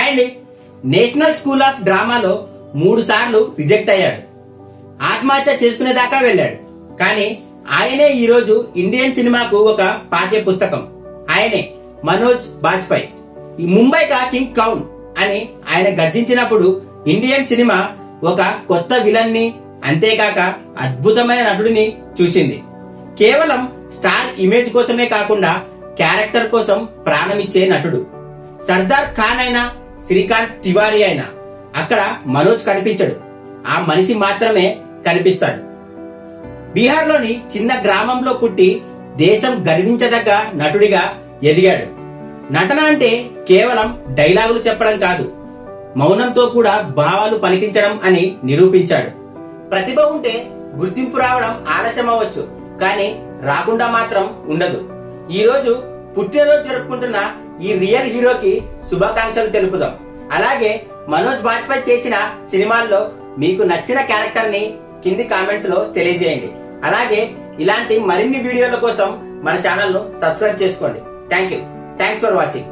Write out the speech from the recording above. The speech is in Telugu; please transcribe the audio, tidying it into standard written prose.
హాయ్ అండి. నేషనల్ స్కూల్ ఆఫ్ డ్రామాలో 3 సార్లు రిజెక్ట్ అయ్యాడు. ఆత్మహత్య చేసుకునేదాకా వెళ్ళాడు. కానీ ఆయనే ఈ రోజు ఇండియన్ సినిమాకు ఒక పాఠ్య పుస్తకం. ఆయనే మనోజ్ బాజ్పేయి. ఈ ముంబై కా కింగ్ కౌన్ అని ఆయన గర్జించినప్పుడు ఇండియన్ సినిమా ఒక కొత్త విలన్ ని, అంతేకాక అద్భుతమైన నటుడిని చూసింది. కేవలం స్టార్ ఇమేజ్ కోసమే కాకుండా క్యారెక్టర్ కోసం ప్రాణమిచ్చే నటుడు. సర్దార్ ఖాన్ అయినా, శ్రీకాంత్ తివారీ అయినా అక్కడ మనోజ్ కనిపించడు. ఆ మనిషి మాత్రమే కనిపిస్తాడు. బీహార్లోని చిన్న గ్రామంలో పుట్టి దేశం గర్వించదగ్గ నటుడిగా ఎదిగాడు. నటన అంటే కేవలం డైలాగులు చెప్పడం కాదు, మౌనంతో కూడా భావాలు పలికించడం అని నిరూపించాడు. ప్రతిభ ఉంటే గుర్తింపు రావడం ఆలస్యం అవ్వచ్చు, కానీ రాకుండా మాత్రం ఉండదు. ఈ రోజు పుట్టినరోజు జరుపుకుంటున్న ఈ రియల్ హీరోకి శుభాకాంక్షలు తెలుపుదాం. అలాగే మనోజ్ బాజ్పేయి చేసిన సినిమాల్లో మీకు నచ్చిన క్యారెక్టర్ ని కింది కామెంట్స్ లో తెలియజేయండి. అలాగే ఇలాంటి మరిన్ని వీడియోల కోసం మన ఛానల్ ను సబ్స్క్రైబ్ చేసుకోండి. Thanks for watching.